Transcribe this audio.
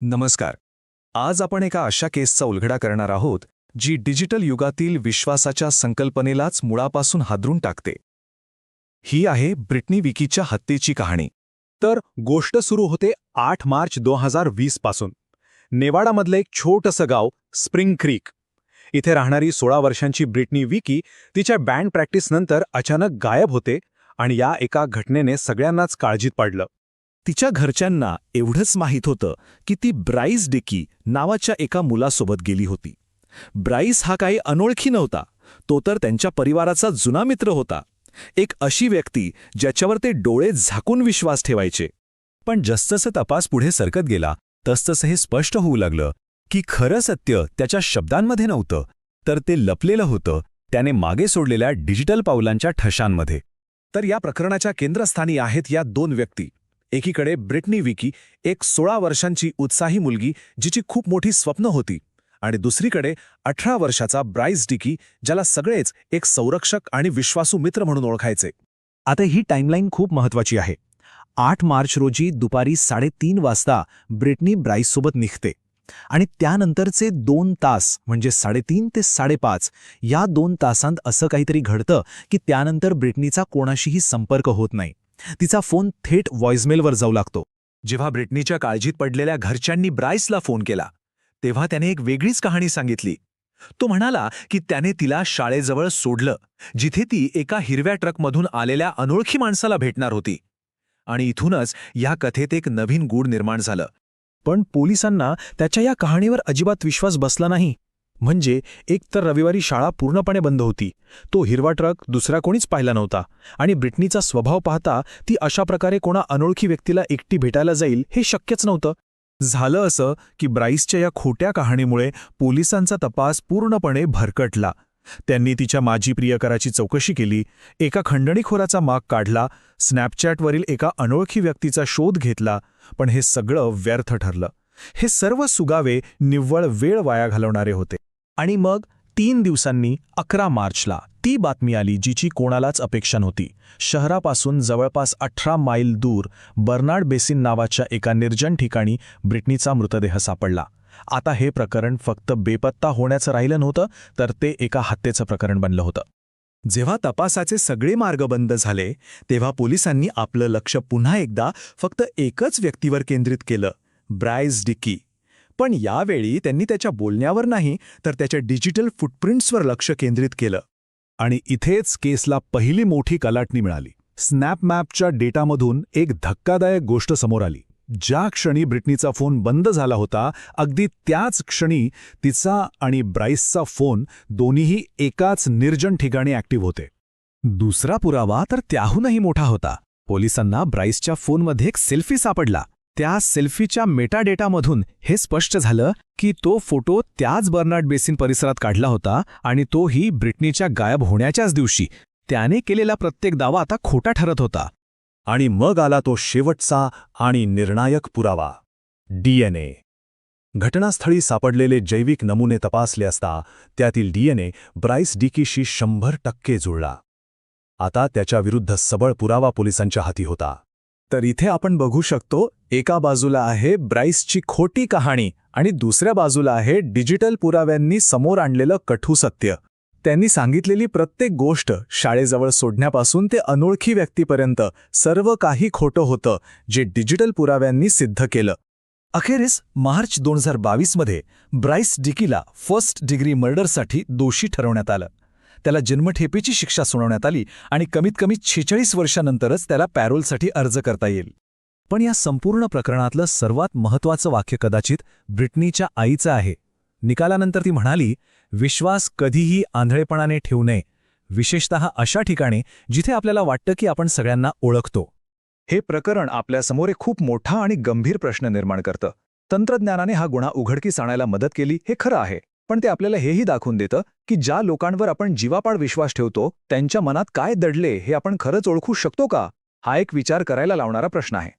नमस्कार. आज आपण एका अशा केसचा उलगडा करणार आहोत जी डिजिटल युगातील विश्वासाच्या संकल्पनेलाच मुळापासून हादरून टाकते. ही आहे ब्रिटनी विकीच्या हत्येची कहाणी. तर गोष्ट सुरू होते 8 मार्च 2020 पासून. नेवाडामधलं एक छोटंसं गाव स्प्रिंग क्रीक. इथे राहणारी 16 वर्षांची ब्रिटनी विकी तिच्या बँड प्रॅक्टिसनंतर अचानक गायब होते आणि या एका घटनेने सगळ्यांनाच काळजीत पाडलं. तिच्या घरच्यांना एवढंच माहीत होतं की ती ब्राइस डिकी नावाच्या एका मुलासोबत गेली होती. ब्राइस हा काही अनोळखी नव्हता, तो तर त्यांच्या परिवाराचा जुना मित्र होता. एक अशी व्यक्ती ज्याच्यावर ते डोळे झाकून विश्वास ठेवायचे. पण जसजसं तपास पुढे सरकत गेला तसतसं हे स्पष्ट होऊ लागलं की खरं सत्य त्याच्या शब्दांमध्ये नव्हतं, तर ते लपलेलं होतं त्याने मागे सोडलेल्या डिजिटल पावलांच्या ठशांमध्ये. तर या प्रकरणाच्या केंद्रस्थानी आहेत या दोन व्यक्ती. एकीकडे ब्रिटनी विकी, एक 16 वर्षांची उत्साही मुलगी जिची खूप मोठी स्वप्न होती, आणि दुसरीकडे 18 वर्षाचा ब्राइस डिकी, ज्याला सगळेच एक संरक्षक आणि विश्वासू मित्र म्हणून ओळखायचे. आता ही टाईमलाईन खूप महत्त्वाची आहे. 8 मार्च रोजी दुपारी 3:30 वाजता ब्रिटनी ब्राइससोबत निघते आणि त्यानंतरचे 2 तास म्हणजे 3:30 ते 5:30 या 2 तासांत असं काहीतरी घडतं की त्यानंतर ब्रिटनीचा कोणाशीही संपर्क होत नाही. तिचा फोन थेट व्हॉइसमेलवर जाऊ लागतो. जेव्हा ब्रिटनीच्या काळजीत पडलेल्या घरच्यांनी ब्राइसला फोन केला तेव्हा त्याने एक वेगळीच कहाणी सांगितली. तो म्हणाला की त्याने तिला शाळेजवळ सोडलं, जिथे ती एका हिरव्या ट्रकमधून आलेल्या अनोळखी माणसाला भेटणार होती. आणि इथूनच या कथेत एक नवीन गूढ निर्माण झालं. पण पोलिसांना त्याच्या या कहाणीवर अजिबात विश्वास बसला नाही. म्हणजे एक तर रविवारी शाळा पूर्णपणे बंद होती, तो हिरवा ट्रक दुसरा कोणीच पाहिला नव्हता, आणि ब्रिटनीचा स्वभाव पाहता ती अशा प्रकारे कोणा अनोळखी व्यक्तीला एकटी भेटायला जाईल हे शक्यच नव्हतं. झालं असं की ब्राइसच्या या खोट्या कहाणीमुळे पोलिसांचा तपास पूर्णपणे भरकटला. त्यांनी तिच्या माजी प्रियकराची चौकशी केली, एका खंडणीखोराचा माग काढला, स्नॅपचॅटवरील एका अनोळखी व्यक्तीचा शोध घेतला. पण हे सगळं व्यर्थ ठरलं. हे सर्व सुगावे निव्वळ वेळ वाया घालवणारे होते. आणि मग 3 दिवसांनी 11 मार्चला ती बातमी आली जिची कोणालाच अपेक्षा नव्हती. शहरापासून जवळपास 18 मैल दूर बर्नार्ड बेसिन नावाच्या एका निर्जन ठिकाणी ब्रिटनीचा मृतदेह सापडला. आता हे प्रकरण फक्त बेपत्ता होण्याचं राहिलं नव्हतं, तर ते एका हत्येचं प्रकरण बनलं होतं. जेव्हा तपासाचे सगळे मार्ग बंद झाले तेव्हा पोलिसांनी आपलं लक्ष पुन्हा एकदा फक्त एकच व्यक्तीवर केंद्रित केलं, ब्राइस डिकी. पण यावेळी त्यांनी त्याच्या बोलण्यावर नाही, तर त्याच्या डिजिटल फुटप्रिंट्सवर लक्ष केंद्रित केलं. आणि इथेच केसला पहिली मोठी कलाटणी मिळाली. स्नॅपमॅपच्या डेटामधून एक धक्कादायक गोष्ट समोर आली. ज्या क्षणी ब्रिटनीचा फोन बंद झाला होता, अगदी त्याच क्षणी तिचा आणि ब्राइसचा फोन दोन्हीही एकाच निर्जन ठिकाणी ॲक्टिव्ह होते. दुसरा पुरावा तर त्याहूनही मोठा होता. पोलिसांना ब्राइसच्या फोनमध्ये एक सेल्फी सापडला. त्या सेल्फीच्या मेटाडेटामधून हे स्पष्ट झालं की तो फोटो त्याच बर्नार्ड बेसिन परिसरात काढला होता, आणि तोही ब्रिटनीच्या गायब होण्याच्याच दिवशी. त्याने केलेला प्रत्येक दावा आता खोटा ठरत होता. आणि मग आला तो शेवटचा आणि निर्णायक पुरावा, DNA. घटनास्थळी सापडलेले जैविक नमुने तपासले असता त्यातील DNA ब्राइस डिकीशी 100% जुळला. आता त्याच्याविरुद्ध सबळ पुरावा पोलिसांच्या हाती होता. तर इथे आपण बघू शकतो, एका बाजूला आहे ब्राइसची खोटी कहाणी आणि दुसऱ्या बाजूला आहे डिजिटल पुराव्यांनी समोर आणलेलं कठू सत्य. त्यांनी सांगितलेली प्रत्येक गोष्ट, शाळेजवळ सोडण्यापासून ते अनोळखी व्यक्तीपर्यंत, सर्व काही खोटं होतं जे डिजिटल पुराव्यांनी सिद्ध केलं. अखेरीस मार्च 2022 मध्ये ब्राइस डिकीला फर्स्ट डिग्री मर्डरसाठी दोषी ठरवण्यात आलं. त्याला जन्मठेपेची शिक्षा सुनावण्यात आली आणि कमीत कमी 46 वर्षांनंतरच त्याला पॅरोलसाठी अर्ज करता येईल. पण या संपूर्ण प्रकरणातलं सर्वात महत्त्वाचं वाक्य कदाचित ब्रिटनीच्या आईचं आहे. निकालानंतर ती म्हणाली, विश्वास कधीही आंधळेपणाने ठेवू नये, विशेषतः अशा ठिकाणी जिथे आपल्याला वाटतं की आपण सगळ्यांना ओळखतो. हे प्रकरण आपल्यासमोर एक खूप मोठा आणि गंभीर प्रश्न निर्माण करतं. तंत्रज्ञानाने हा गुन्हा उघडकीस आणायला मदत केली हे खरं आहे, पण ते आपल्याला हेही दाखवून देतं की ज्या लोकांवर आपण जीवापाड विश्वास ठेवतो त्यांच्या मनात काय दडले हे आपण खरंच ओळखू शकतो का? हा एक विचार करायला लावणारा प्रश्न आहे.